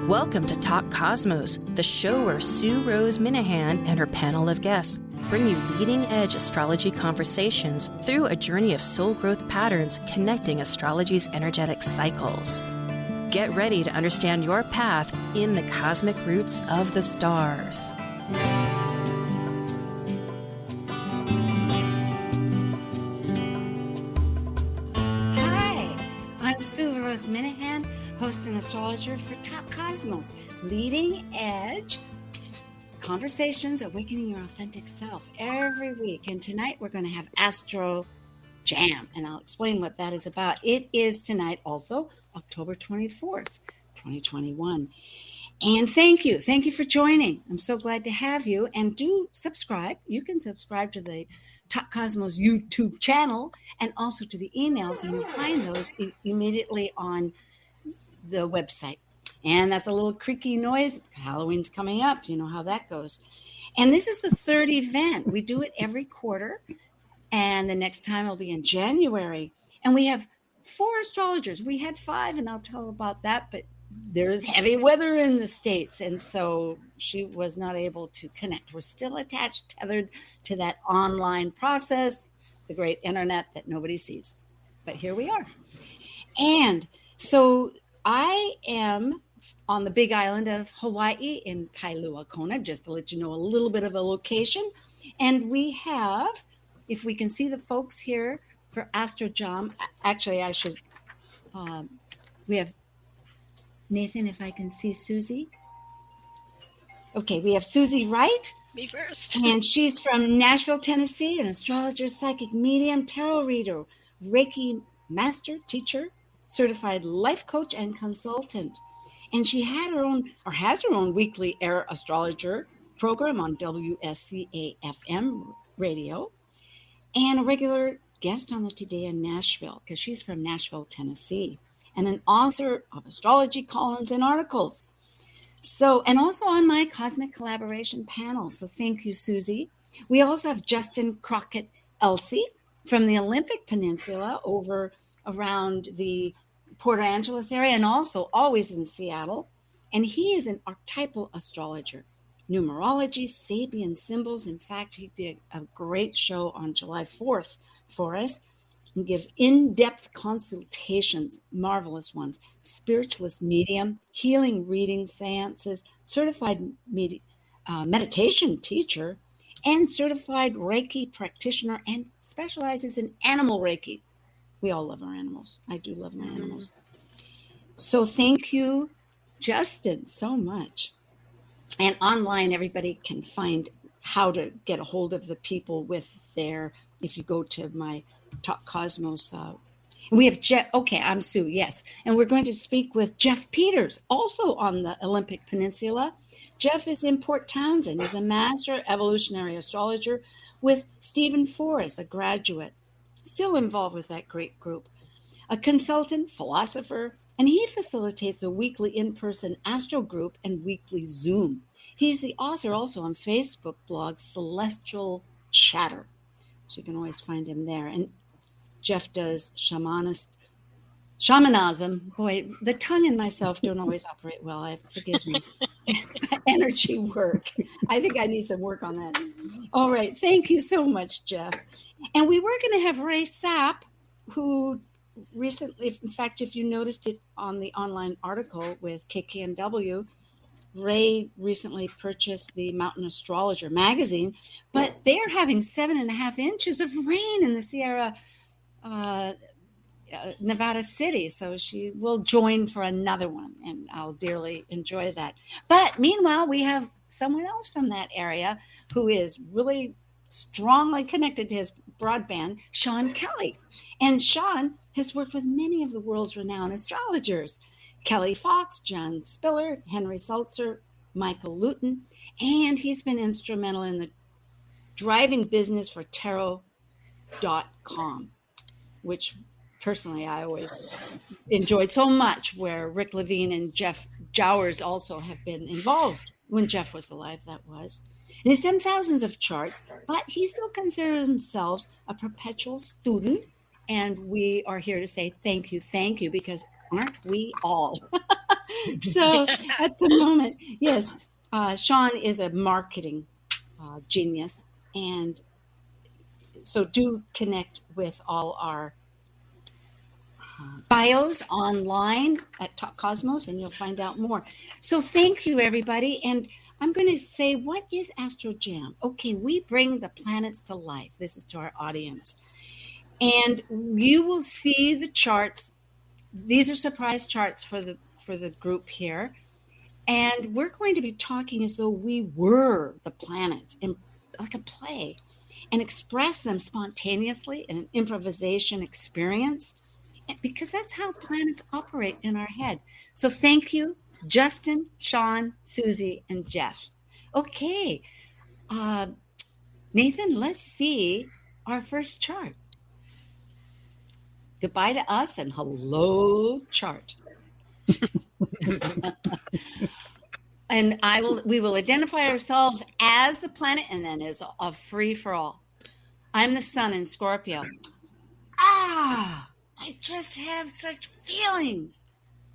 Welcome to Talk Cosmos, the show where Rose Minahan and her panel of guests bring you leading-edge astrology conversations through a journey of soul growth patterns connecting astrology's energetic cycles. Get ready to understand your path in the cosmic roots of the stars. Hi, I'm Rose Minahan, host and astrologer for Talk Cosmos, leading edge conversations, awakening your authentic self every week. And tonight we're going to have Astro Jam, and I'll explain what that is about. It is tonight also October 24th, 2021. And thank you for joining. I'm so glad to have you, and do subscribe. You can subscribe to the Talk Cosmos YouTube channel and also to the emails, and you'll find those immediately on the website. And that's a little creaky noise. Halloween's coming up. You know how that goes. And this is the third event. We do it every quarter. And the next time will be in January. And we have 4 astrologers. We had 5, and I'll tell about that. But there's heavy weather in the States. And so she was not able to connect. We're still attached, tethered to that online process, the great internet that nobody sees. But here we are. And so I am on the big island of Hawaii in Kailua Kona, just to let you know a little bit of a location. And we have, if we can see the folks here for Astro Jam, actually I should, we have Nathan, if I can see Susie. Okay, we have Susie Wright. Me first. And she's from Nashville, Tennessee, an astrologer, psychic medium, tarot reader, Reiki master, teacher, certified life coach, and consultant. And she had her own, or has her own, weekly air astrologer program on WSCA-FM radio, and a regular guest on the Today in Nashville, because she's from Nashville, Tennessee, and an author of astrology columns and articles. So, and also on my Cosmic Collaboration panel. So thank you, Susie. We also have Justin Crockett Elsie from the Olympic Peninsula over around the Port Angeles area, and also always in Seattle. And he is an archetypal astrologer, numerology, Sabian symbols. In fact, he did a great show on July 4th for us and gives in-depth consultations, marvelous ones, spiritualist medium, healing readings, seances, certified meditation teacher, and certified Reiki practitioner, and specializes in animal Reiki. We all love our animals. I do love my animals. So thank you, Justin, so much. And online, everybody can find how to get a hold of the people with their, if you go to my Talk Cosmos. We have Jeff. Okay, I'm Sue, yes. And we're going to speak with Jeff Peters, also on the Olympic Peninsula. Jeff is in Port Townsend. He's a master evolutionary astrologer with Stephen Forrest, a graduate, still involved with that great group, a consultant, philosopher, and he facilitates a weekly in-person Astro group and weekly Zoom. He's the author also on Facebook blog Celestial Chatter. So you can always find him there. And Jeff does shamanism. Boy, the tongue and myself don't always operate well. Forgive me. Energy work. I think I need some work on that. All right. Thank you so much, Jeff. And we were going to have Ray Sapp, who recently, in fact, if you noticed it on the online article with KKNW, Ray recently purchased the Mountain Astrologer magazine, but they're having 7.5 inches of rain in the Sierra Nevada City. So she will join for another one, and I'll dearly enjoy that. But meanwhile, we have someone else from that area who is really strongly connected to his broadband, Sean Kelly. And Sean has worked with many of the world's renowned astrologers, Kelly Fox, John Spiller, Henry Seltzer, Michael Lutin, and he's been instrumental in the driving business for tarot.com, which personally I always enjoyed so much, where Rick Levine and Jeff Jowers also have been involved when Jeff was alive, that was. And he's done thousands of charts, but he still considers himself a perpetual student. And we are here to say thank you, because aren't we all? So at the moment, yes, Sean is a marketing genius. And so do connect with all our bios online at Talk Cosmos, and you'll find out more. So thank you, everybody. And I'm going to say, what is Astro Jam? Okay, we bring the planets to life. This is to our audience. And you will see the charts. These are surprise charts for the group here. And we're going to be talking as though we were the planets in like a play, and express them spontaneously in an improvisation experience, because that's how planets operate in our head. So thank you, Justin, Sean, Susie, and Jeff. Okay, Nathan, let's see our first chart. Goodbye to us and hello, chart. And we will identify ourselves as the planet, and then as a free for all. I'm the sun in Scorpio. I just have such feelings.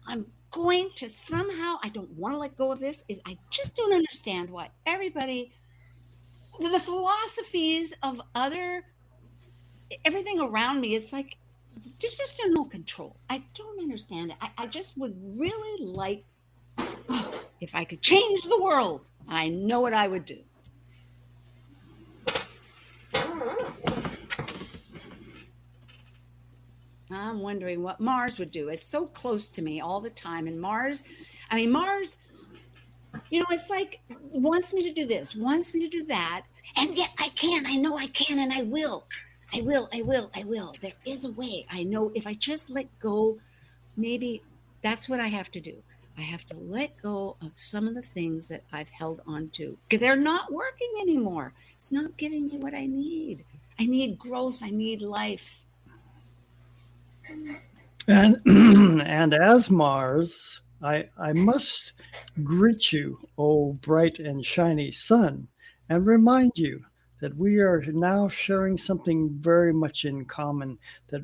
I'm going to somehow, I don't want to let go of this. I just don't understand why everybody, with the philosophies of everything around me, it's like, there's just no control. I don't understand it. I just would really like, if I could change the world, I know what I would do. I'm wondering what Mars would do. It's so close to me all the time. And Mars, it's like wants me to do this, wants me to do that. And yet I can. I know I can, and I will. I will. There is a way. I know if I just let go, maybe that's what I have to do. I have to let go of some of the things that I've held on to because they're not working anymore. It's not giving me what I need. I need growth. I need life. And as Mars, I must greet you, O bright and shiny sun, and remind you that we are now sharing something very much in common, that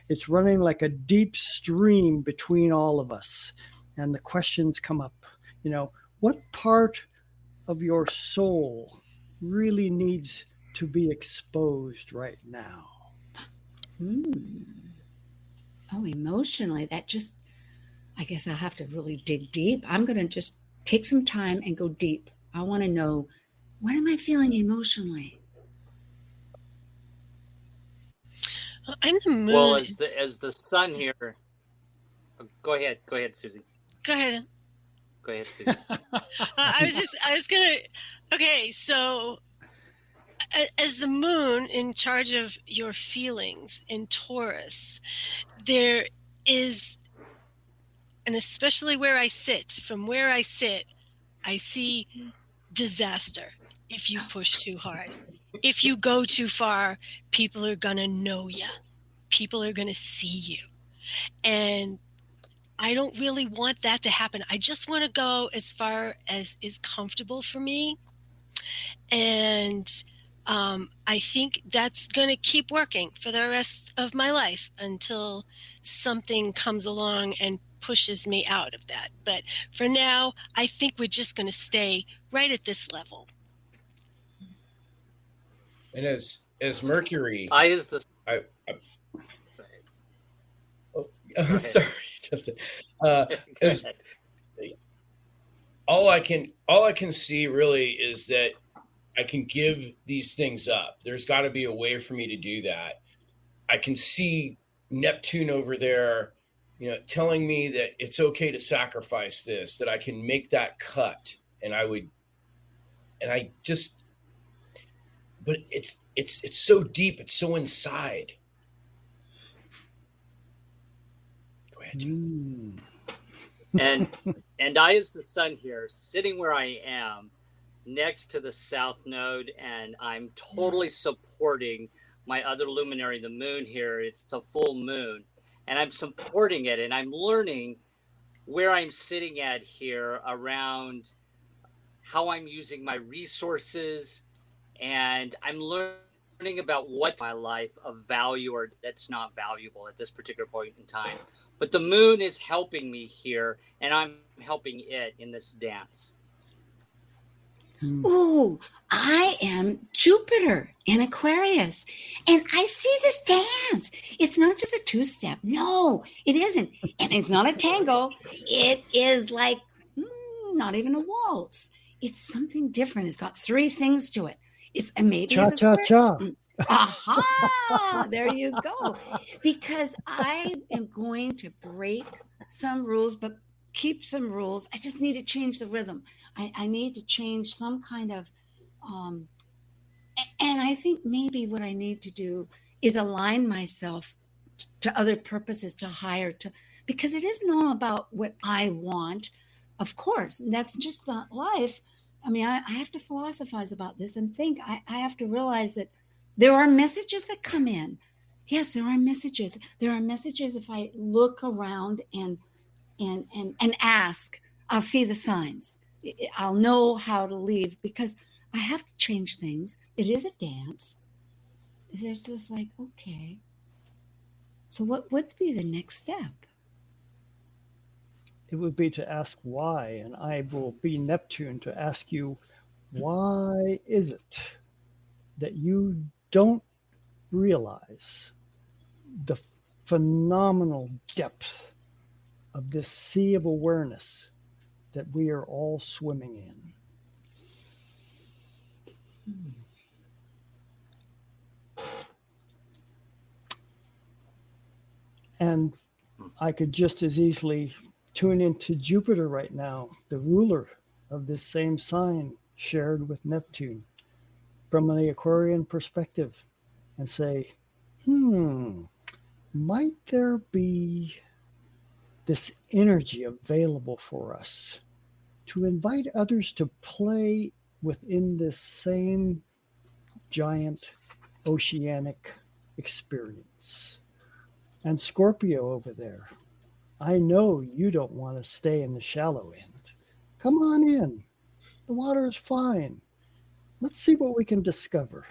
it's running like a deep stream between all of us. And the questions come up, what part of your soul really needs to be exposed right now? Oh, emotionally, I guess I'll have to really dig deep. I'm going to just take some time and go deep. I want to know, what am I feeling emotionally? I'm the moon. Well, as the sun here. Go ahead, Susie. Go ahead, Susie. Okay, so as the moon in charge of your feelings in Taurus, there is, and especially from where I sit, I see disaster if you push too hard. If you go too far, people are going to know you. People are going to see you. And I don't really want that to happen. I just want to go as far as is comfortable for me. And I think that's going to keep working for the rest of my life until something comes along and pushes me out of that. But for now, I think we're just going to stay right at this level. And as Mercury, sorry, Justin. All I can see really is that I can give these things up. There's got to be a way for me to do that. I can see Neptune over there, telling me that it's okay to sacrifice this, that I can make that cut, but it's so deep, it's so inside. Go ahead, Justin. And I, as the sun here, sitting where I am, next to the South Node, and I'm totally supporting my other luminary, the moon here. It's a full moon, and I'm supporting it, and I'm learning where I'm sitting at here around how I'm using my resources, and I'm learning about what's my life of value or that's not valuable at this particular point in time. but the moon is helping me here, and I'm helping it in this dance. Ooh, I am Jupiter in Aquarius, and I see this dance. It's not just a two-step. No, it isn't. And it's not a tango. It is like not even a waltz. It's something different. It's got three things to it. Maybe it's a square. Cha-cha-cha. Aha! There you go. Because I am going to break some rules, but keep some rules. I just need to change the rhythm. I need to change some kind of, and I think maybe what I need to do is align myself to other purposes, to higher, because it isn't all about what I want, of course. And that's just not life. I mean, I have to philosophize about this and think. I have to realize that there are messages that come in. Yes, there are messages. There are messages if I look around and ask, I'll see the signs. I'll know how to leave because I have to change things. It is a dance. There's just like, okay. So what would be the next step? It would be to ask why, and I will be Neptune to ask you, why is it that you don't realize the phenomenal depth of this sea of awareness that we are all swimming in? And I could just as easily tune into Jupiter right now, the ruler of this same sign shared with Neptune, from the Aquarian perspective, and say, might there be this energy available for us to invite others to play within this same giant oceanic experience? And Scorpio over there, I know you don't want to stay in the shallow end. Come on in. The water is fine. Let's see what we can discover.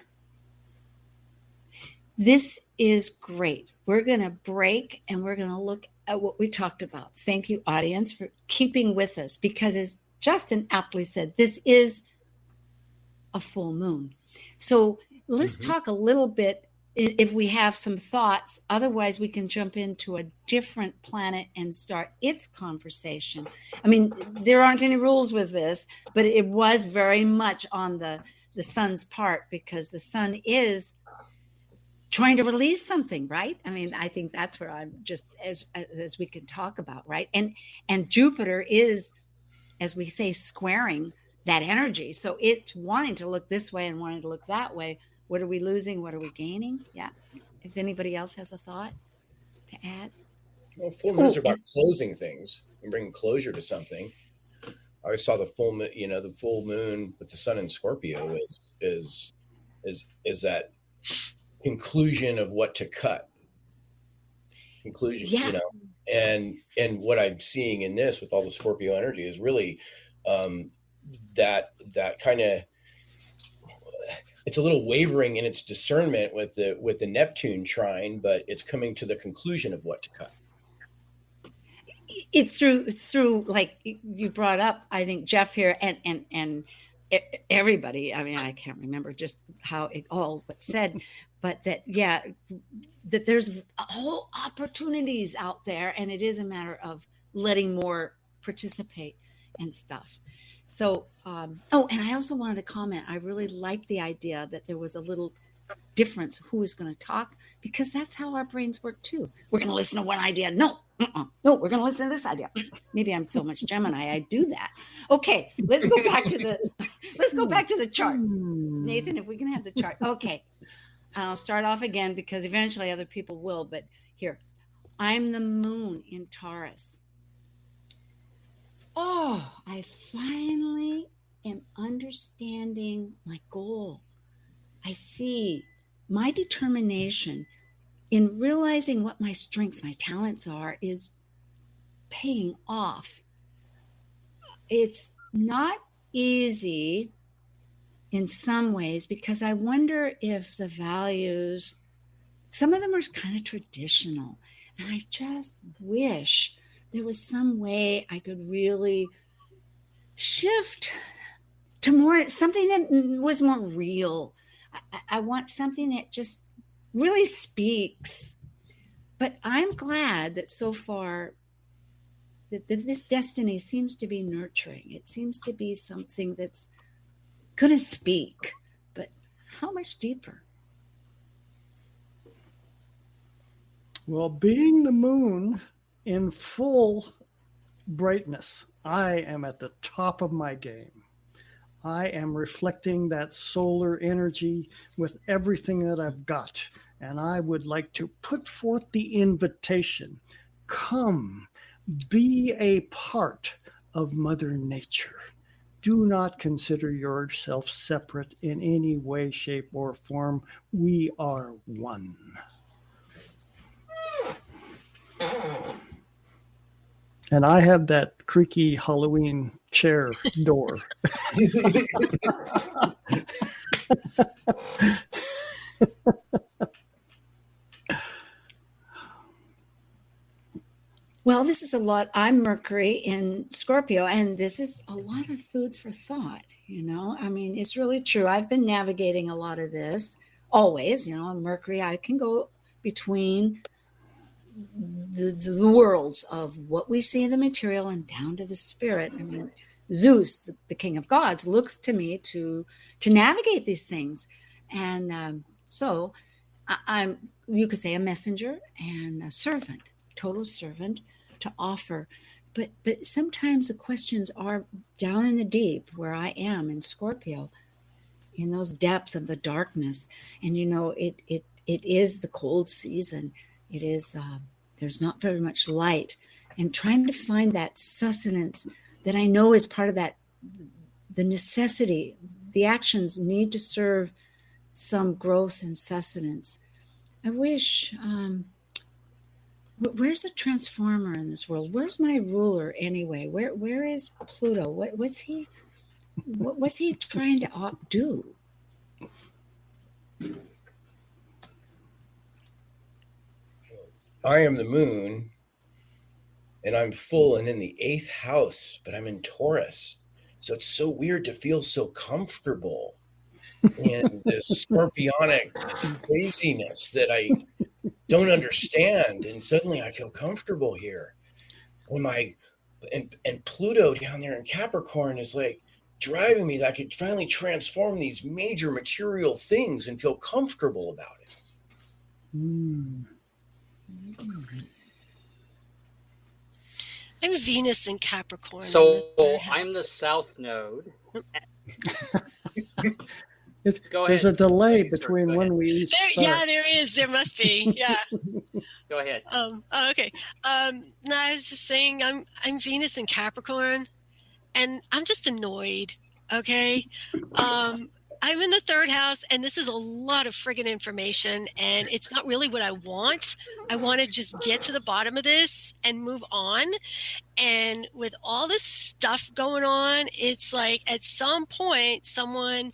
This is great. We're going to break and we're going to look at what we talked about. Thank you, audience, for keeping with us, because as Justin aptly said, this is a full moon. So let's talk a little bit if we have some thoughts. Otherwise, we can jump into a different planet and start its conversation. I mean, there aren't any rules with this, but it was very much on the sun's part, because the sun is trying to release something, right? I mean, I think that's where I'm just as we can talk about, right? And Jupiter is, as we say, squaring that energy. So it's wanting to look this way and wanting to look that way. What are we losing? What are we gaining? Yeah. If anybody else has a thought to add. Well, full moons are about closing things and bringing closure to something. I always saw the full moon, the full moon with the sun in Scorpio is that conclusion of what to cut. Conclusion, and what I'm seeing in this with all the Scorpio energy is really that kind of, it's a little wavering in its discernment with the Neptune trine, but it's coming to the conclusion of what to cut. It's through like you brought up, I think, Jeff here and everybody. I mean, I can't remember just how it all was said, but that there's whole opportunities out there, and it is a matter of letting more participate and stuff. So, and I also wanted to comment, I really like the idea that there was a little difference who is going to talk, because that's how our brains work too. We're going to listen to one idea. No, we're going to listen to this idea. Maybe I'm so much Gemini, I do that. Okay, let's go back to the chart. Nathan, if we can have the chart. Okay, I'll start off again because eventually other people will, but here, I'm the moon in Taurus. Oh, I finally am understanding my goal. I see my determination in realizing what my strengths, my talents are, is paying off. It's not easy in some ways, because I wonder if the values, some of them are kind of traditional. And I just wish there was some way I could really shift to more, something that was more real. I want something that just really speaks. But I'm glad that so far that this destiny seems to be nurturing. It seems to be something that's going to speak. But how much deeper? Well, being the moon in full brightness, I am at the top of my game. I am reflecting that solar energy with everything that I've got. And I would like to put forth the invitation. Come, be a part of Mother Nature. Do not consider yourself separate in any way, shape, or form. We are one. And I have that creaky Halloween chair door. Well, this is a lot. I'm Mercury in Scorpio, and this is a lot of food for thought. I mean, it's really true. I've been navigating a lot of this always. Mercury, I can go between the worlds of what we see in the material and down to the spirit. I mean, Zeus, the king of gods, looks to me to navigate these things. And so I'm, you could say, a messenger and a servant, total servant to offer. But sometimes the questions are down in the deep where I am in Scorpio, in those depths of the darkness. And, it is the cold season. It is, there's not very much light, and trying to find that sustenance that I know is part of that, the necessity, the actions need to serve some growth and sustenance. I wish, where's the transformer in this world? Where's my ruler anyway? Where is Pluto? What was he trying to do? I am the moon, and I'm full and in the 8th house, but I'm in Taurus. So it's so weird to feel so comfortable in this scorpionic craziness that I don't understand. And suddenly I feel comfortable here. And Pluto down there in Capricorn is like driving me that I could finally transform these major material things and feel comfortable about it. I'm Venus in Capricorn. So I'm the South Node. Go ahead. There's a delay between when we each start. Yeah, there is. There must be. Yeah. Go ahead. Okay. No, I was just saying I'm Venus in Capricorn, and I'm just annoyed. Okay. I'm in the 3rd house, and this is a lot of friggin' information, and it's not really what I want. I want to just get to the bottom of this and move on. And with all this stuff going on, it's like at some point, someone,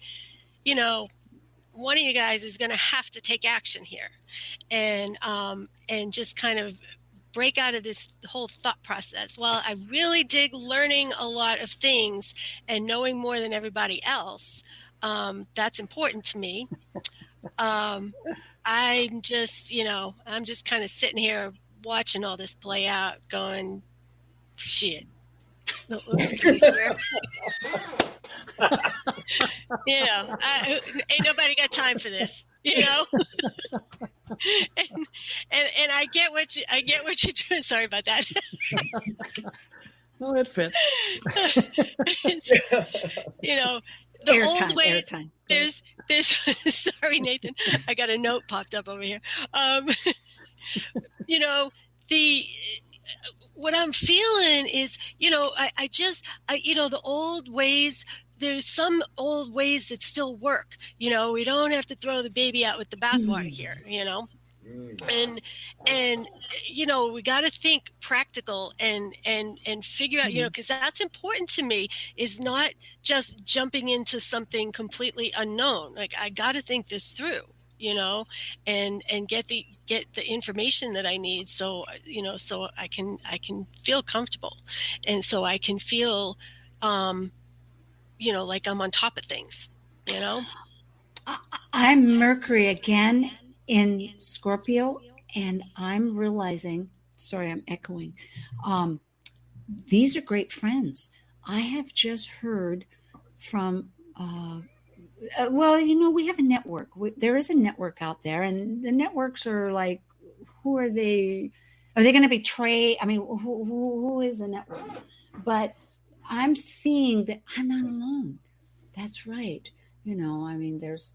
one of you guys is going to have to take action here, and just kind of break out of this whole thought process. Well, I really dig learning a lot of things and knowing more than everybody else. That's important to me. I'm just kind of sitting here watching all this play out going, shit. Oops, can you swear? Ain't nobody got time for this, and I get what you're doing. Sorry about that. No, it fits. The airtime, old ways. Airtime. There's. Sorry, Nathan. I got a note popped up over here. What I'm feeling is, the old ways. There's some old ways that still work. We don't have to throw the baby out with the bathwater here. And we got to think practical and figure out, because that's important to me, is not just jumping into something completely unknown. Like, I got to think this through, and get the information that I need, so so I can feel comfortable, and so I can feel like I'm on top of things. I'm Mercury again in Scorpio, and I'm realizing, sorry, I'm echoing. These are great friends. I have just heard from, we have a network. There is a network out there, and the networks are like, who are they? Are they going to betray? I mean, who is the network? But I'm seeing that I'm not alone. That's right. I mean, there's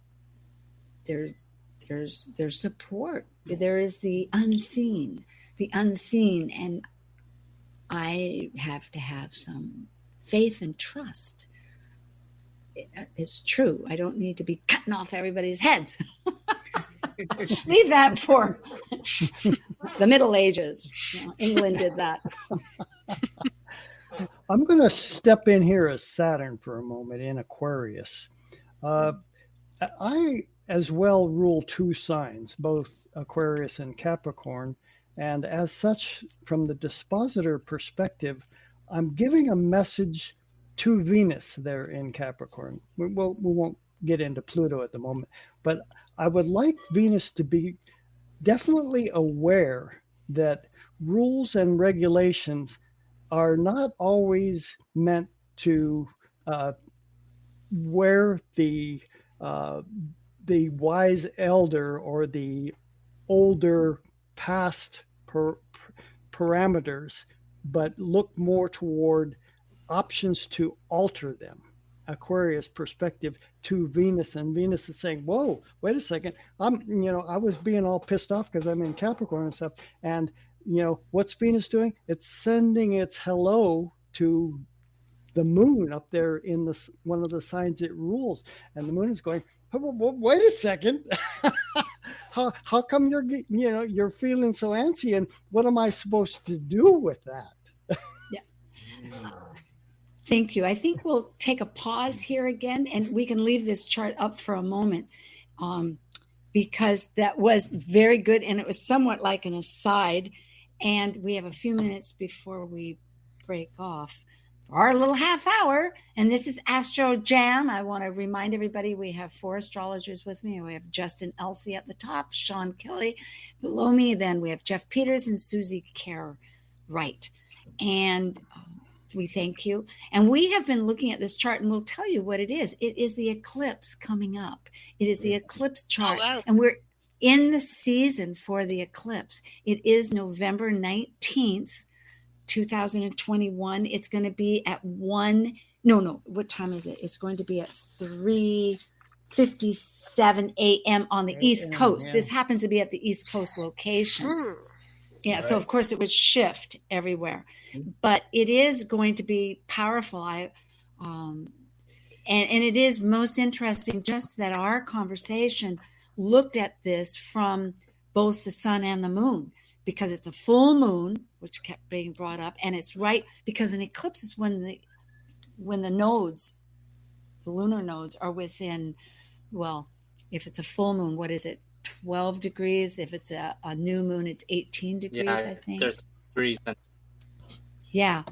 support. There is the unseen, and I have to have some faith and trust. It's true. I don't need to be cutting off everybody's heads. Leave that for the Middle Ages. England did that. I'm going to step in here as Saturn for a moment in Aquarius. I as well rule two signs, both Aquarius and Capricorn. And as such, from the dispositor perspective, I'm giving a message to Venus there in Capricorn. We won't get into Pluto at the moment, but I would like Venus to be definitely aware that rules and regulations are not always meant to where the wise elder or the older past parameters, but look more toward options to alter them. Aquarius perspective to Venus, and Venus is saying, whoa, wait a second. I was being all pissed off because I'm in Capricorn and stuff. And, what's Venus doing? It's sending its hello to the moon up there in one of the signs it rules. And the moon is going, wait a second. How come you're feeling so antsy, and what am I supposed to do with that? Yeah. Thank you. I think we'll take a pause here again, and we can leave this chart up for a moment, because that was very good, and it was somewhat like an aside. And we have a few minutes before we break off for our little half hour. And this is Astro Jam. I want to remind everybody we have 4 astrologers with me. We have Justin Elsey at the top, Sean Kelly below me. Then we have Jeff Peters and Susie Kerr Wright. And we thank you. And we have been looking at this chart, and we'll tell you what it is. It is the eclipse coming up. It is the eclipse chart. Oh, wow. And we're in the season for the eclipse. It is November 19th, 2021. It's going to be at what time is it? It's going to be at 3:57 a.m. on the East Coast. Yeah. This happens to be at the East Coast location. Yeah, right. So of course it would shift everywhere, but it is going to be powerful. And it is most interesting just that our conversation looked at this from both the sun and the moon, because it's a full moon, which kept being brought up, and it's right because an eclipse is when the nodes, the lunar nodes, are within, well, if it's a full moon, what is it? 12 degrees. If it's a new moon, it's 18 degrees, I think. There's degrees. Yeah.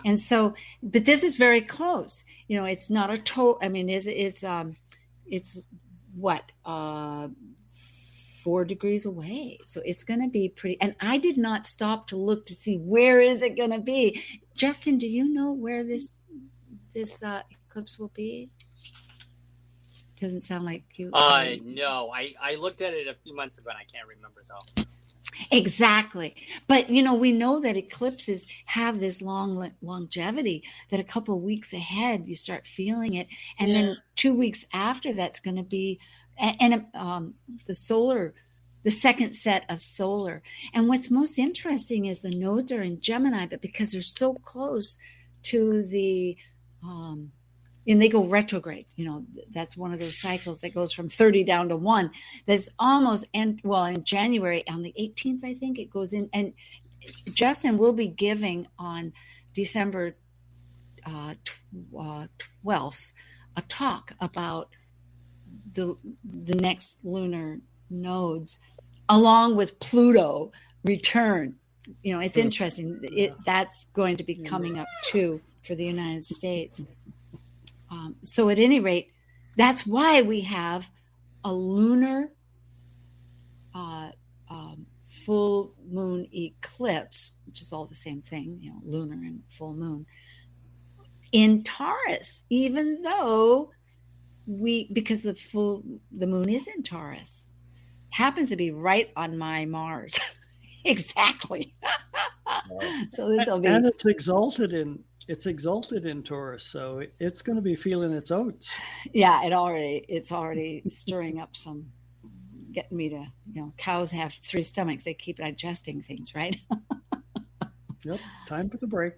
And so, but this is very close. It's not a I mean, it's what, 4 degrees away. So it's going to be pretty. And I did not stop to look to see where is it going to be. Justin, do you know where this eclipse will be? Doesn't sound like you. No, I looked at it a few months ago and I can't remember though. Exactly. But, we know that eclipses have this long longevity, that a couple of weeks ahead, you start feeling it. And then 2 weeks after, that's going to be, the second set of solar. And what's most interesting is the nodes are in Gemini, but because they're so close to the, and they go retrograde, that's one of those cycles that goes from 30 down to 1. There's almost, in January, on the 18th, I think it goes in. And Justin will be giving on December 12th a talk about the next lunar nodes, along with Pluto return. You know, it's interesting. That's going to be coming up too for the United States. So at any rate, that's why we have a lunar full moon eclipse, which is all the same thing, you know, lunar and full moon, in Taurus, even though because the moon is in Taurus, happens to be right on my Mars. Exactly. So this will be, and it's exalted in Taurus, so it's going to be feeling its oats. Yeah, it's already stirring up some, getting me to, you know, cows have 3 stomachs. They keep digesting things, right? Yep. Time for the break.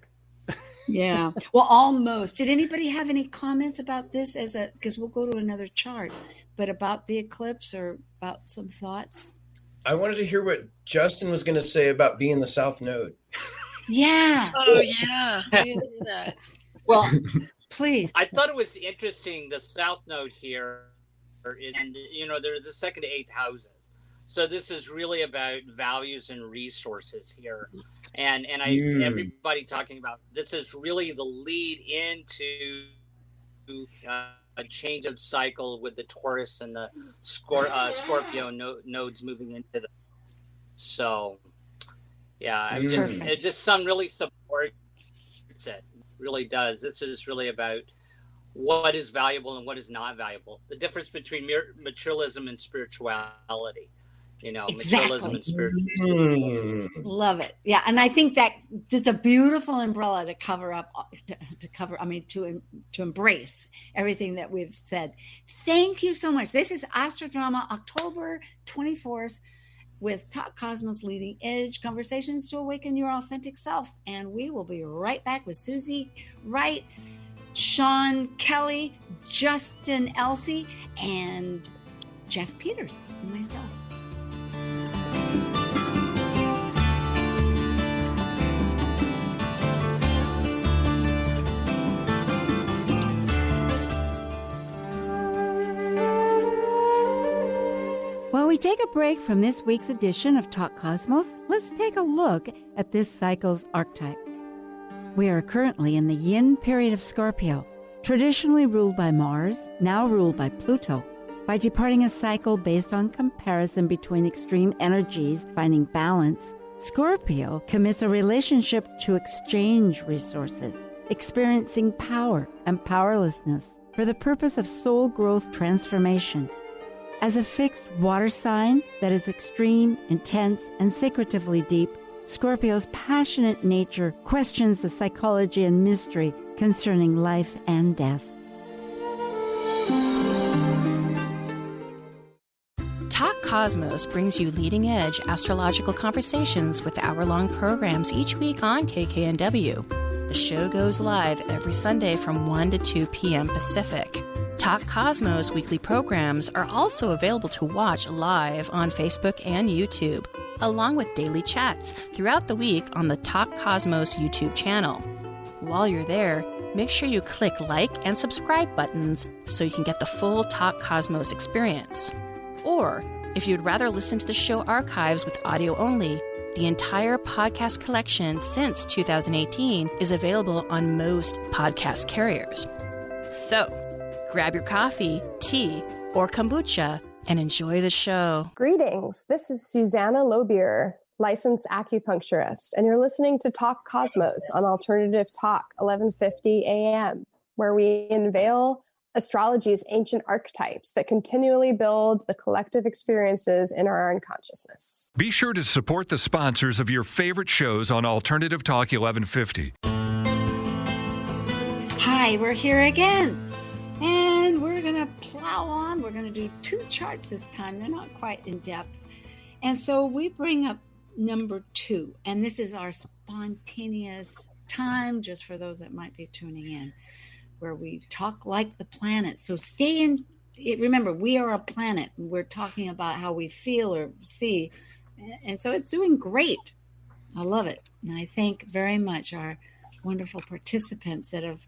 Yeah. Well, almost. Did anybody have any comments about this because we'll go to another chart, but about the eclipse or about some thoughts? I wanted to hear what Justin was going to say about being the South Node. Yeah. Oh, yeah. I didn't do that. Well, please. I thought it was interesting, the South Node here, and, you know, there's the 2nd to 8th houses. So this is really about values and resources here. And everybody talking about this is really the lead into a change of cycle with the Taurus and the Scorpio nodes moving into the. So, yeah, it just some really supports it. Really does. This is really about what is valuable and what is not valuable. The difference between materialism and spirituality. You know, exactly. Materialism and spirituality. Love it. Yeah, and I think that it's a beautiful umbrella to cover up, to embrace everything that we've said. Thank you so much. This is Astrodrama, October 24th, with Top Cosmos Leading Edge Conversations to Awaken Your Authentic Self. And we will be right back with Susie Wright, Sean Kelly, Justin Elsey, and Jeff Peters, and myself. While we take a break from this week's edition of Talk Cosmos, let's take a look at this cycle's archetype. We are currently in the yin period of Scorpio, traditionally ruled by Mars, now ruled by Pluto. By departing a cycle based on comparison between extreme energies finding balance, Scorpio commits a relationship to exchange resources, experiencing power and powerlessness for the purpose of soul growth transformation. As a fixed water sign that is extreme, intense, and secretively deep, Scorpio's passionate nature questions the psychology and mystery concerning life and death. Talk Cosmos brings you leading-edge astrological conversations with hour-long programs each week on KKNW. The show goes live every Sunday from 1 to 2 p.m. Pacific. Talk Cosmos weekly programs are also available to watch live on Facebook and YouTube, along with daily chats throughout the week on the Talk Cosmos YouTube channel. While you're there, make sure you click like and subscribe buttons so you can get the full Talk Cosmos experience. Or, if you'd rather listen to the show archives with audio only, the entire podcast collection since 2018 is available on most podcast carriers. So, grab your coffee, tea, or kombucha and enjoy the show. Greetings. This is Susanna Lobier, licensed acupuncturist, and you're listening to Talk Cosmos on Alternative Talk, 1150 a.m., where we unveil astrology's ancient archetypes that continually build the collective experiences in our unconsciousness. Be sure to support the sponsors of your favorite shows on Alternative Talk 1150. Hi, we're here again. And we're going to plow on. We're going to do 2 charts this time. They're not quite in depth. And so we bring up number 2. And this is our spontaneous time, just for those that might be tuning in, where we talk like the planet. So stay in. Remember, we are a planet. And we're talking about how we feel or see. And so it's doing great. I love it. And I thank very much our wonderful participants that have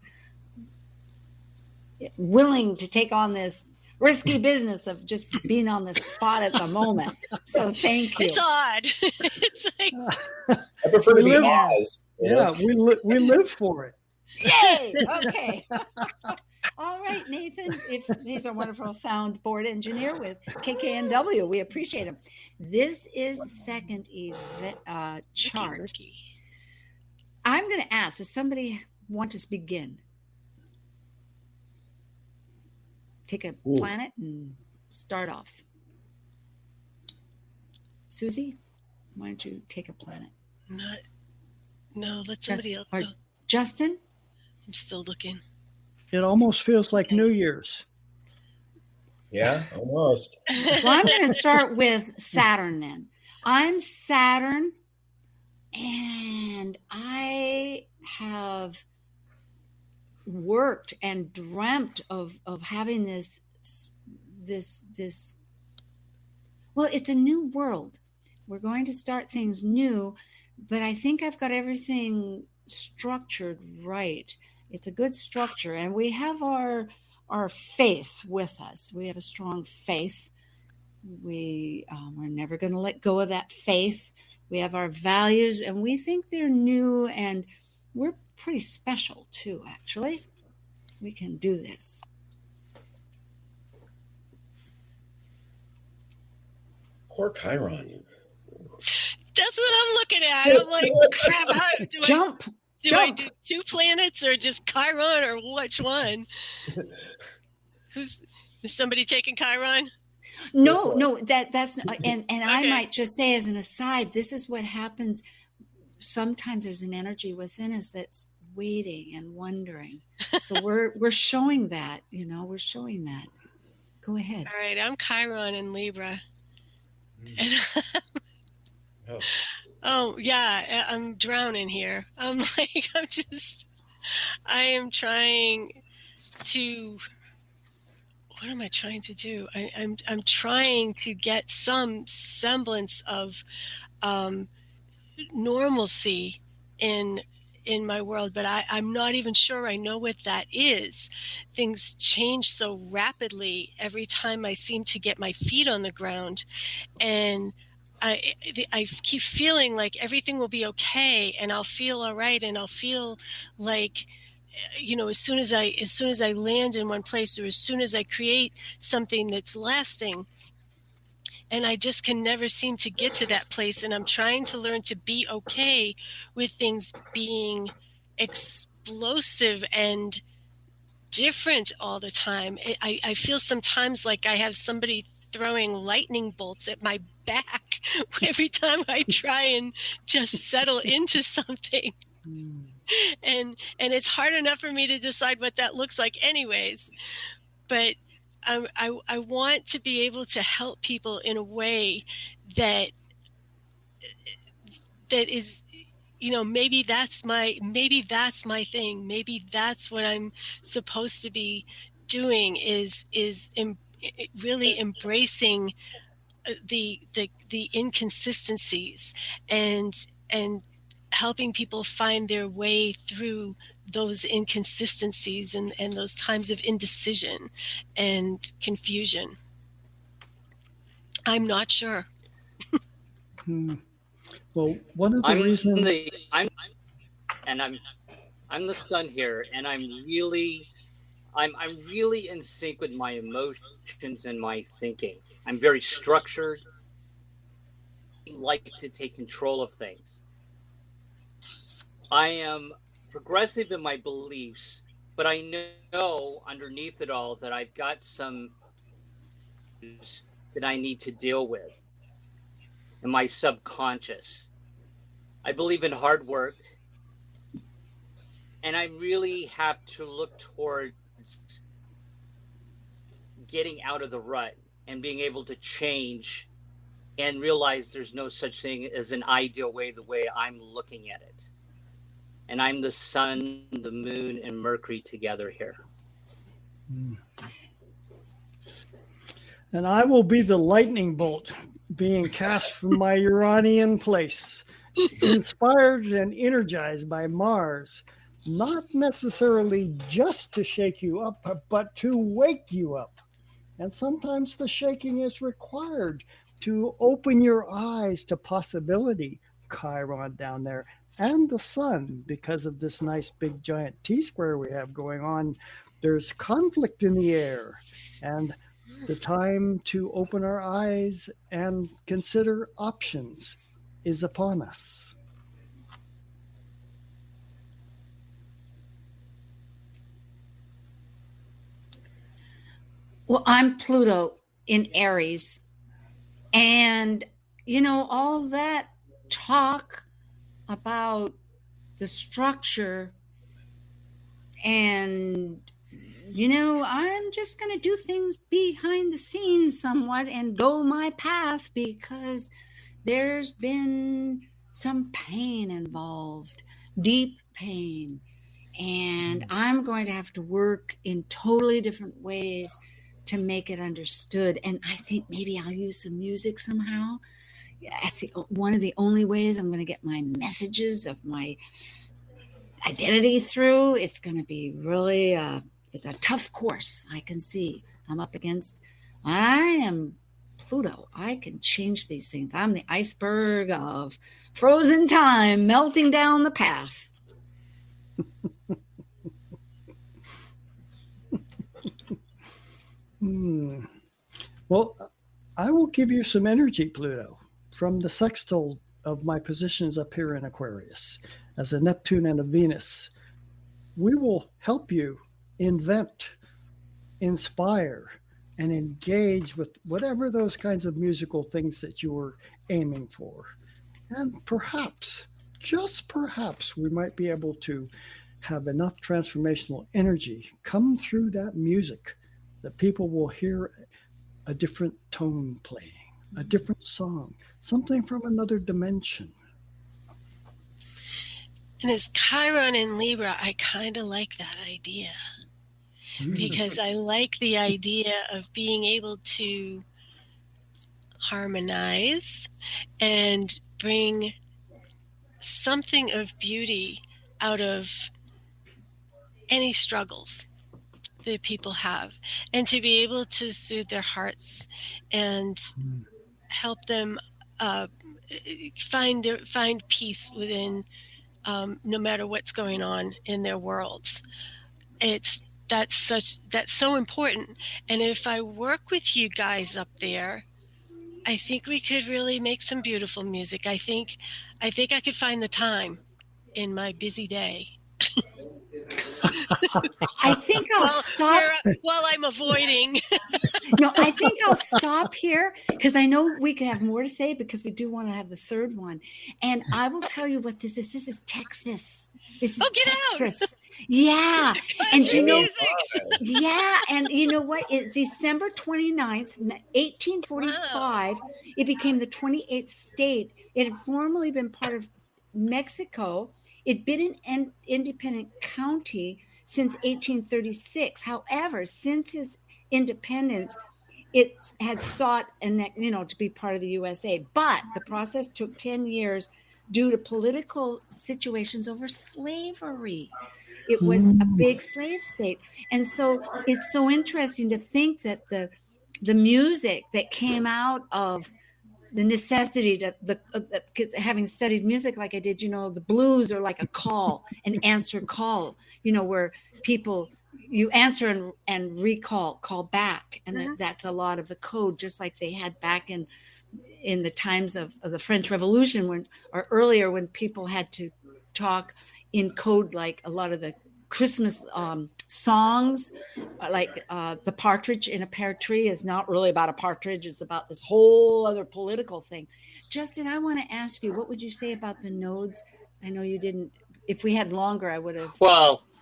willing to take on this risky business of just being on the spot at the moment. So thank you. It's odd. It's like, I prefer to be Oz. Yeah, we live for it. Yay! Okay. All right, Nathan. He's a wonderful soundboard engineer with KKNW. We appreciate him. This is the second event chart. Rookie. I'm going to ask, does somebody want to begin? Take a planet and start off. Susie, why don't you take a planet? No, let somebody else go. Justin? I'm still looking. It almost feels like New Year's. Yeah, almost. Well, I'm going to start with Saturn then. I'm Saturn, and I have worked and dreamt of having this. Well, it's a new world. We're going to start things new, but I think I've got everything structured right. It's a good structure, and we have our faith with us. We have a strong faith. We're never going to let go of that faith. We have our values, and we think they're new, and we're pretty special too, actually. We can do this. Poor Chiron. That's what I'm looking at. I'm like, crap, Jump. I do 2 planets or just Chiron or which one? Is somebody taking Chiron? No, that's and Okay. I might just say as an aside, this is what happens. Sometimes there's an energy within us that's waiting and wondering. So we're showing that, we're showing that. Go ahead. All right, I'm Chiron in Libra. And oh yeah, I'm drowning here. I am trying to. What am I trying to do? I'm trying to get some semblance of normalcy in my world, but I'm not even sure I know what that is. Things change so rapidly every time I seem to get my feet on the ground, and I keep feeling like everything will be okay, and I'll feel all right, and I'll feel like, as soon as I land in one place, or as soon as I create something that's lasting, and I just can never seem to get to that place. And I'm trying to learn to be okay with things being explosive and different all the time. I feel sometimes like I have somebody throwing lightning bolts at my back every time I try and just settle into something. And it's hard enough for me to decide what that looks like anyways. But I want to be able to help people in a way that is, maybe that's my thing. Maybe that's what I'm supposed to be doing is really embracing the inconsistencies and helping people find their way through those inconsistencies and those times of indecision and confusion. I'm not sure. Well, one of the reasons I'm the sun here, and I'm really in sync with my emotions and my thinking. I'm very structured. I like to take control of things. I am progressive in my beliefs, but I know underneath it all that I've got some issues that I need to deal with in my subconscious. I believe in hard work, and I really have to look towards getting out of the rut and being able to change and realize there's no such thing as an ideal way, the way I'm looking at it. And I'm the sun, the moon, and Mercury together here. And I will be the lightning bolt being cast from my Uranian place, inspired and energized by Mars, not necessarily just to shake you up, but to wake you up. And sometimes the shaking is required to open your eyes to possibility. Chiron down there and the sun, because of this nice big giant T-square we have going on, there's conflict in the air. And the time to open our eyes and consider options is upon us. Well, I'm Pluto in Aries. And, all that talk about the structure and, I'm just going to do things behind the scenes somewhat and go my path because there's been some pain involved, deep pain. And I'm going to have to work in totally different ways to make it understood. And I think maybe I'll use some music somehow. That's one of the only ways I'm going to get my messages of my identity through. It's going to be really, it's a tough course. I can see I'm up against, I am Pluto. I can change these things. I'm the iceberg of frozen time melting down the path. Well, I will give you some energy, Pluto, from the sextile of my positions up here in Aquarius as a Neptune and a Venus. We will help you invent, inspire, and engage with whatever those kinds of musical things that you were aiming for. And perhaps, just perhaps, we might be able to have enough transformational energy come through that music that people will hear a different tone playing, a different song, something from another dimension. And as Chiron in Libra, I kind of like that idea because I like the idea of being able to harmonize and bring something of beauty out of any struggles that people have, and to be able to soothe their hearts and help them find peace within, no matter what's going on in their worlds. That's so important. And if I work with you guys up there, I think we could really make some beautiful music. I think I could find the time in my busy day. I think I'll stop while I'm avoiding. No, I think I'll stop here because I know we could have more to say because we do want to have the third one. And I will tell you what this is. This is Texas. This is Texas. Out. Yeah. And yeah. And you know what? It's December 29th, 1845. Wow. It became the 28th state. It had formerly been part of Mexico. It'd been an independent county since 1836. However, since its independence, it had sought to be part of the USA. But the process took 10 years due to political situations over slavery. It was a big slave state. And so it's so interesting to think that the music that came out of the necessity because having studied music like I did, the blues are like a call, an answer call, where people, you answer and call back. And that's a lot of the code, just like they had back in the times of the French Revolution or earlier when people had to talk in code, like a lot of the Christmas songs, like the partridge in a pear tree is not really about a partridge. It's about this whole other political thing. Justin, I want to ask you, what would you say about the nodes? I know you didn't. If we had longer, I would have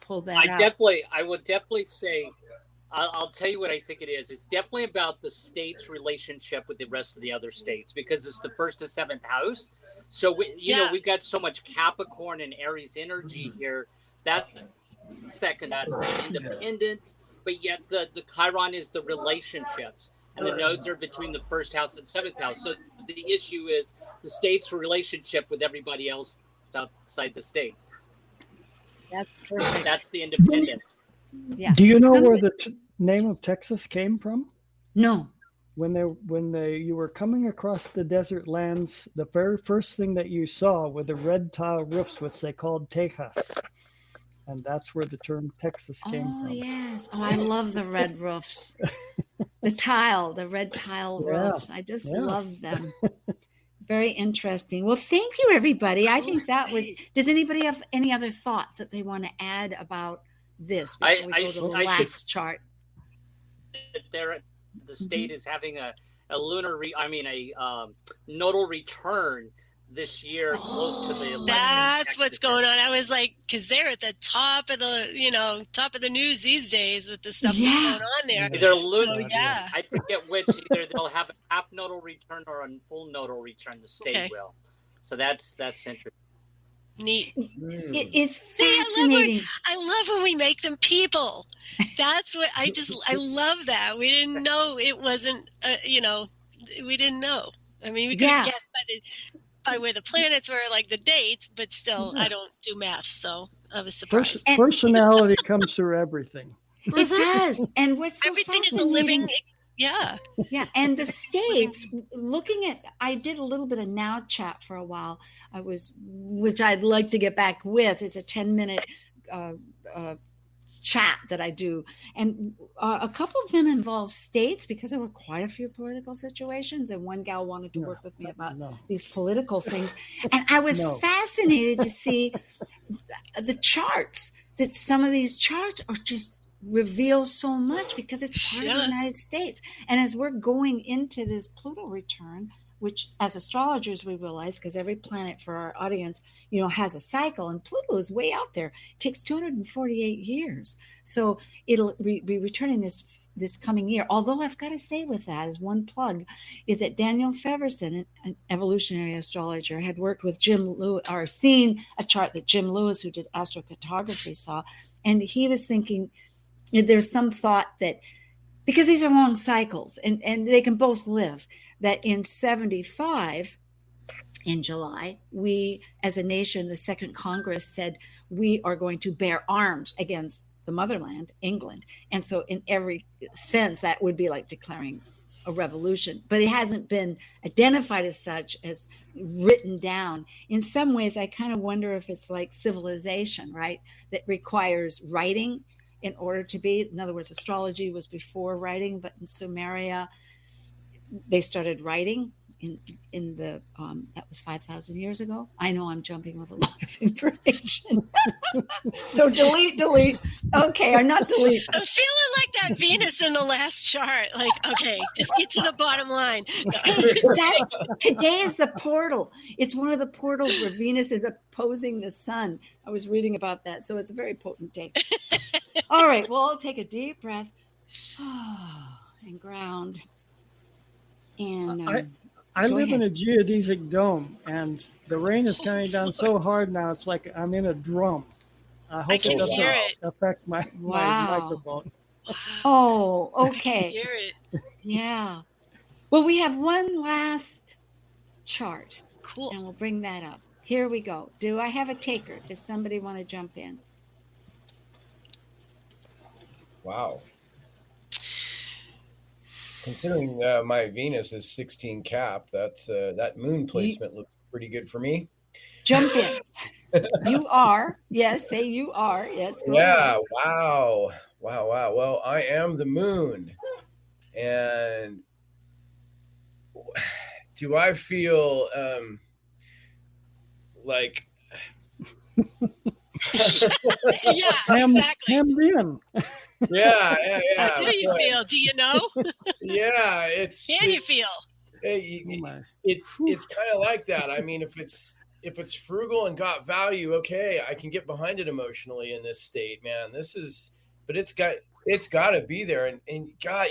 pulled that out. I would definitely say, I'll tell you what I think it is. It's definitely about the state's relationship with the rest of the other states because it's the first to seventh house. So we've got so much Capricorn and Aries energy here that's the independence, but yet the Chiron is the relationships, and the nodes are between the first house and seventh house. So the issue is the state's relationship with everybody else outside the state. That's perfect. That's the independence. Yeah. Do you know where the name of Texas came from? No. When you were coming across the desert lands, the very first thing that you saw were the red tile roofs, which they called tejas. And that's where the term Texas came from. Oh, yes. Oh, I love the red roofs. The red tile roofs. I just love them. Very interesting. Well, thank you, everybody. I think that was, does anybody have any other thoughts that they want to add about this before we go to the last chart? The state is having a nodal return this year, close to the election. That's what's going on. I was like, because they're at the top of the news these days with the stuff that's going on there. They're Lutin. I forget which. Either they'll have a half nodal return or a full nodal return. The state will. So that's interesting. Neat. It is fascinating. I love when we make them people. That's what I love that. We didn't know it wasn't, we didn't know. I mean, we could have guessed by where the planets were, like the dates, but still, I don't do math, so I was surprised. Personality comes through everything. It does. And what's so everything fascinating, is a living. Yeah. And the states, I did a little bit of Now.Chat for a while. Which I'd like to get back with. It's a 10-minute chat that I do. And a couple of them involve states because there were quite a few political situations. And one gal wanted to work with me about these political things. And I was fascinated to see the charts, that some of these charts are just reveal so much because it's part of the United States. And as we're going into this Pluto return, which as astrologers we realize, because every planet for our audience, has a cycle, and Pluto is way out there. It takes 248 years. So it'll be returning this coming year. Although I've got to say with that, as one plug, is that Daniel Feverson, an evolutionary astrologer, had worked with Jim Lewis, or seen a chart that Jim Lewis, who did astrocartography, saw. And he was thinking, there's some thought that, because these are long cycles and they can both live, that in 75, in July, we as a nation, the Second Congress said, we are going to bear arms against the motherland, England. And so in every sense, that would be like declaring a revolution. But it hasn't been identified as such, as written down. In some ways, I kind of wonder if it's like civilization, right? That requires writing in order to be. In other words, astrology was before writing, but in Sumeria, they started writing in the that was 5,000 years ago. I know I'm jumping with a lot of information. So delete. Okay, I'm not delete. I'm feeling like that Venus in the last chart. Like, okay, just get to the bottom line. Today is the portal. It's one of the portals where Venus is opposing the sun. I was reading about that. So it's a very potent day. All right, well, I'll take a deep breath and ground. And I live in a geodesic dome, and the rain is coming down so hard now, it's like I'm in a drum. I hope it doesn't affect my microphone. Oh, okay. Hear it. Yeah. Well, we have one last chart. Cool. And we'll bring that up. Here we go. Do I have a taker? Does somebody want to jump in? Wow. Considering my Venus is 16 cap, that moon placement looks pretty good for me. Jump in. You are. Yes, say you are. Yes. Yeah. Wow. Well, I am the moon. And do I feel like... Yeah, exactly. Hemmed in. Yeah. How do you feel? Do you know? Yeah, Can you feel? It's kind of like that. I mean, if it's frugal and got value, okay, I can get behind it emotionally in this state, man. But it's got to be there. And God,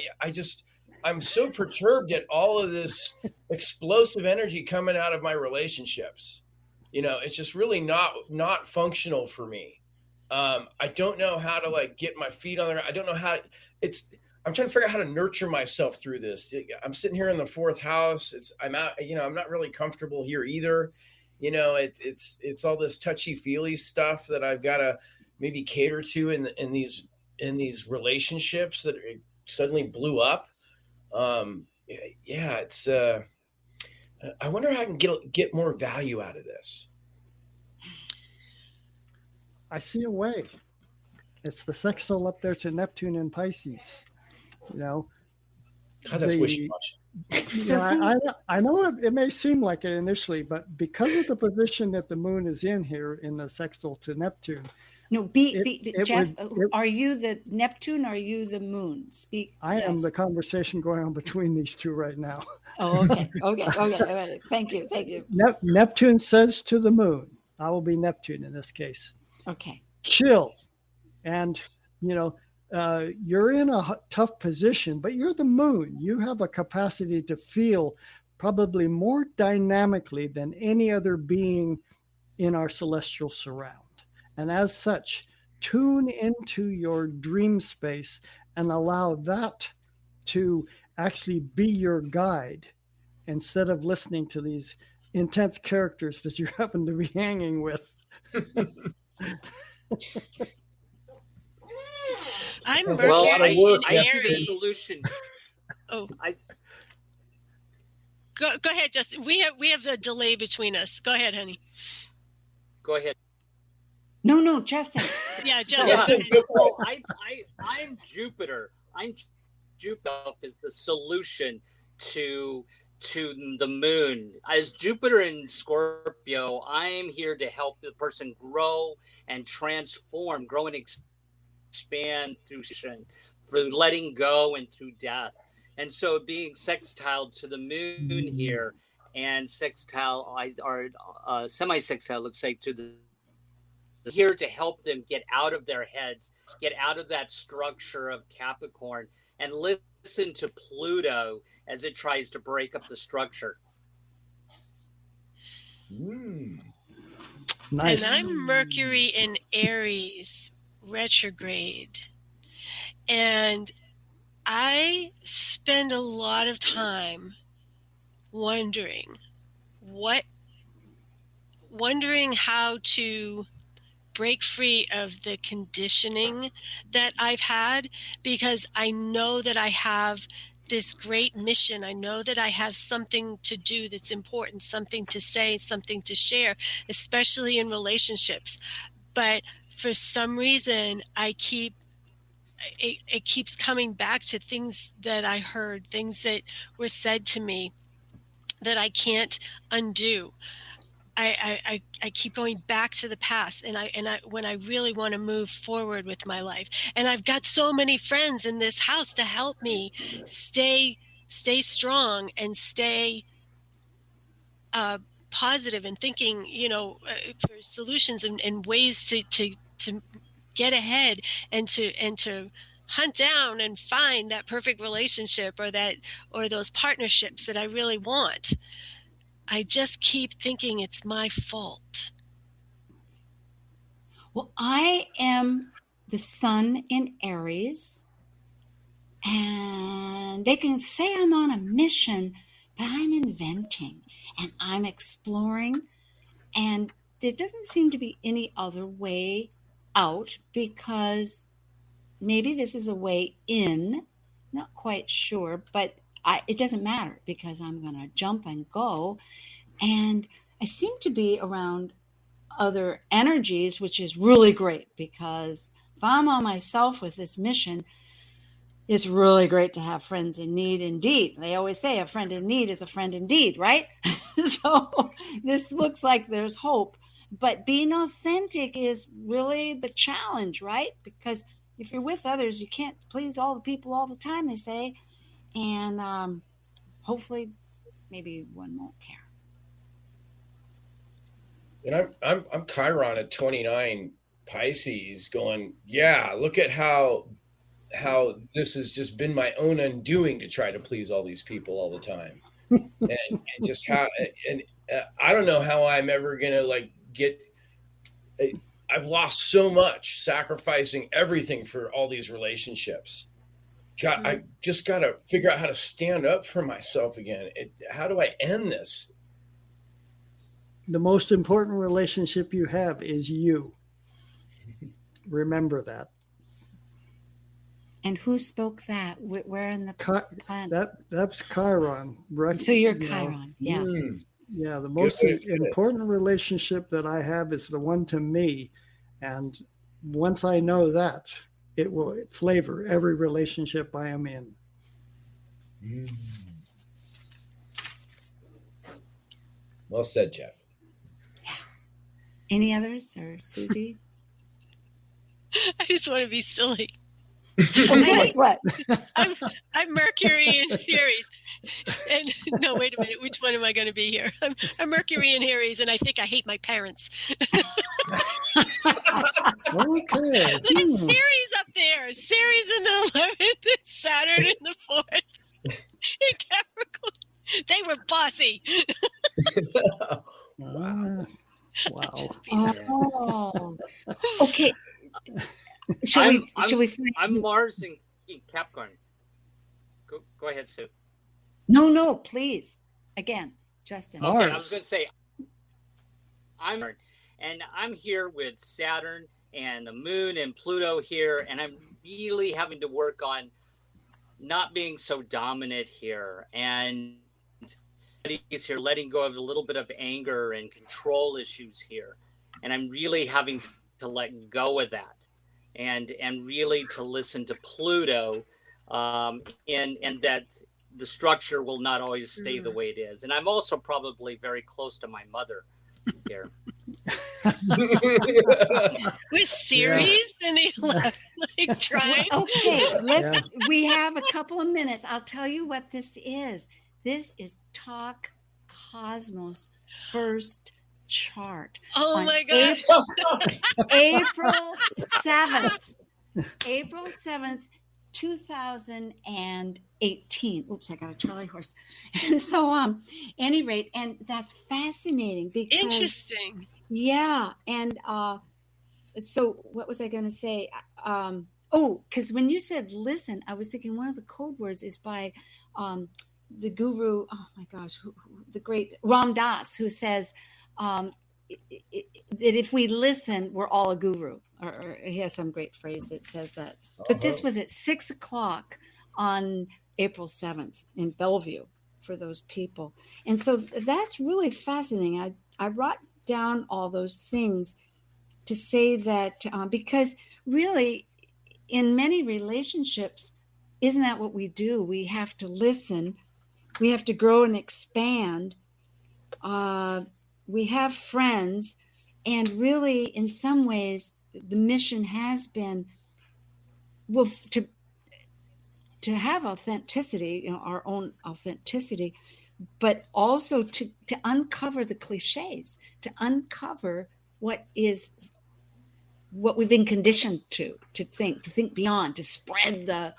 I'm so perturbed at all of this explosive energy coming out of my relationships. It's just really not functional for me. I don't know how to get my feet on there. I don't know how I'm trying to figure out how to nurture myself through this. I'm sitting here in the fourth house. I'm out, I'm not really comfortable here either. It's all this touchy feely stuff that I've got to maybe cater to in these relationships that suddenly blew up. Yeah, it's. I wonder how I can get more value out of this. I see a way. It's the sextile up there to Neptune and Pisces. You know, God, that's wishy-washy. So I know it may seem like it initially, but because of the position that the moon is in here in the sextile to Neptune. No, Jeff, are you the Neptune? Or are you the moon? Speak. I am the conversation going on between these two right now. Oh, okay. Okay. Thank you. Neptune says to the moon, I will be Neptune in this case. Okay. Chill. And, you're in a tough position, but you're the moon. You have a capacity to feel probably more dynamically than any other being in our celestial surround. And as such, tune into your dream space and allow that to actually be your guide instead of listening to these intense characters that you happen to be hanging with. I'm I see the solution. Oh, go ahead, Justin. We have a delay between us. Go ahead, honey. Go ahead. No, Justin. Yeah, Justin. Yeah. So I'm Jupiter. Jupiter is the solution to the moon. As Jupiter in Scorpio, I'm here to help the person grow and transform, grow and expand through letting go and through death. And so being sextile to the moon here, and sextile or semi-sextile looks like to the here to help them get out of their heads, get out of that structure of Capricorn, and listen to Pluto as it tries to break up the structure. Nice. And I'm Mercury in Aries retrograde. And I spend a lot of time wondering how to break free of the conditioning that I've had, because I know that I have this great mission. I know that I have something to do that's important, something to say, something to share, especially in relationships. But for some reason, it keeps coming back to things that I heard, things that were said to me that I can't undo. I keep going back to the past, and I when I really want to move forward with my life, and I've got so many friends in this house to help me stay strong and stay positive and thinking, for solutions and ways to get ahead and to hunt down and find that perfect relationship or those partnerships that I really want. I just keep thinking it's my fault. Well, I am the sun in Aries, and they can say I'm on a mission, but I'm inventing and I'm exploring, and there doesn't seem to be any other way out, because maybe this is a way in, not quite sure, but it doesn't matter, because I'm going to jump and go. And I seem to be around other energies, which is really great, because if I'm on myself with this mission, it's really great to have friends in need indeed. They always say a friend in need is a friend indeed, right? So this looks like there's hope. But being authentic is really the challenge, right? Because if you're with others, you can't please all the people all the time, they say. And hopefully maybe one won't care. And I'm Chiron at 29 Pisces going, yeah, look at how this has just been my own undoing to try to please all these people all the time. and just how, and I don't know how I'm ever going to I've lost so much sacrificing everything for all these relationships. God, I just got to figure out how to stand up for myself again. How do I end this? The most important relationship you have is you. Remember that. And who spoke that? Where in the planet? That's Chiron. So you're Chiron. Yeah. Yeah, the most important relationship that I have is the one to me. And once I know that, it will flavor every relationship I am in. Well said, Jeff. Yeah. Any others, or Susie? I just want to be silly. Okay, what? I'm Mercury in Aries, and no, wait a minute. Which one am I going to be here? I'm Mercury in Aries, and I think I hate my parents. Okay. Look at Ceres up there. Ceres in the 11th, and Saturn in the 4th. In Capricorn, they were bossy. Wow. Oh. Okay. Shall we? I'm Mars in Capricorn. Go ahead, Sue. No, please. Again, Justin. Okay, I was going to say, I'm here with Saturn and the Moon and Pluto here, and I'm really having to work on not being so dominant here, and he's here letting go of a little bit of anger and control issues here, and I'm really having to let go of that. And really to listen to Pluto, and that the structure will not always stay the way it is. And I'm also probably very close to my mother here. With Ceres and the 11th tribe. Okay, we have a couple of minutes. I'll tell you what this is. This is Talk Cosmos first chart. Oh my God. April 7th, 2018. Oops, I got a Charlie horse. And so any rate, and that's fascinating because interesting. Yeah. And so what was I going to say? Because when you said listen, I was thinking one of the code words is by the guru, oh my gosh, the great Ram Dass, who says that if we listen, we're all a guru. Or he has some great phrase that says that. But this was at 6:00 on April 7th in Bellevue for those people. And so that's really fascinating. I wrote down all those things to say that because really in many relationships, isn't that what we do? We have to listen. We have to grow and expand. We have friends, and really, in some ways, the mission has been, well, to have authenticity, our own authenticity, but also to uncover the cliches, to uncover what we've been conditioned to think beyond, to spread the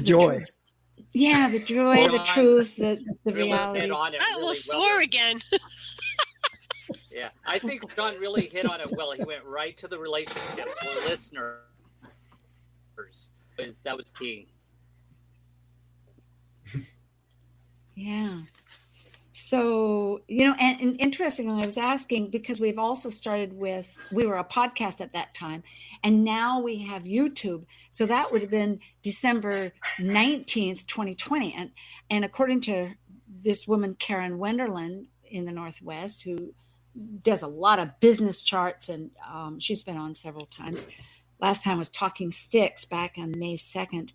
joy. Yeah, the joy, the truth, the reality. I will soar again. Yeah, I think John really hit on it well. He went right to the relationship for listeners. That was key. Yeah. So, and interestingly, I was asking because we've also started we were a podcast at that time, and now we have YouTube. So that would have been December 19th, 2020. And according to this woman, Karen Wenderlin in the Northwest, who does a lot of business charts, and she's been on several times. Last time was Talking Sticks back on May 2nd.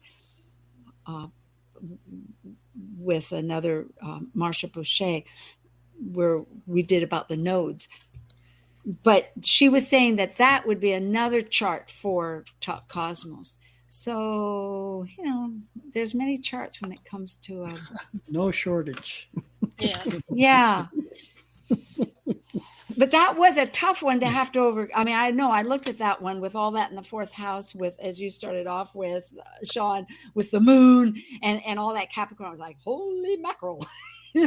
With another Marsha Boucher, where we did about the nodes. But she was saying that would be another chart for Talk Cosmos. So, there's many charts when it comes to... no shortage. Yeah. Yeah. But that was a tough one to have to I know I looked at that one with all that in the fourth house with, as you started off with, Sean, with the moon and all that Capricorn. I was like, holy mackerel. We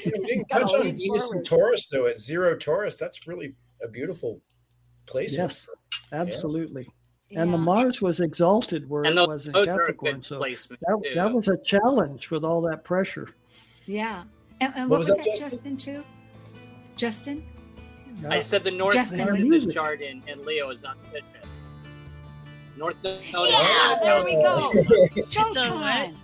didn't touch on Venus and Taurus, though, at 0 Taurus. That's really a beautiful place. Yes, absolutely. Yeah. And the Mars was exalted where it was in Capricorn. So that was a challenge with all that pressure. Yeah. And what was that, Justin, too? Justin? I said the North Justin, Node of music. the chart in Leo is auspicious. North Node. Yeah, there we go. It's all Showtime. right.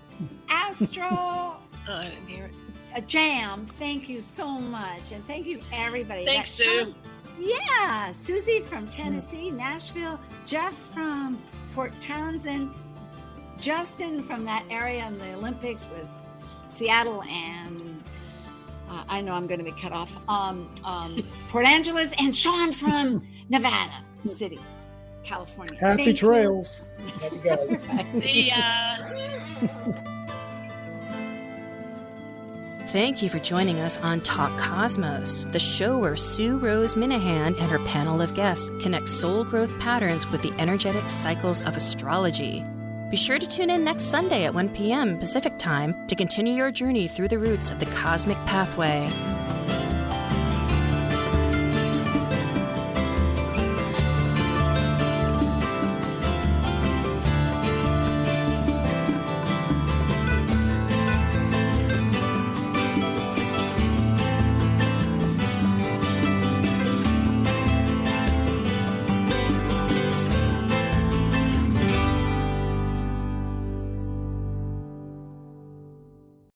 Astro Oh, I didn't hear it. a jam. Thank you so much, and thank you everybody. Thanks, That Sue. Yeah, Susie from Tennessee, Nashville, Jeff from Port Townsend, Justin from that area in the Olympics with Seattle, and I know I'm going to be cut off. Port Angeles, and Sean from Nevada City, California. Happy Thank you. trails. Happy guys. The, Thank you for joining us on Talk Cosmos, the show where Sue Rose Minahan and her panel of guests connect soul growth patterns with the energetic cycles of astrology. Be sure to tune in next Sunday at 1 p.m. Pacific Time to continue your journey through the roots of the cosmic pathway.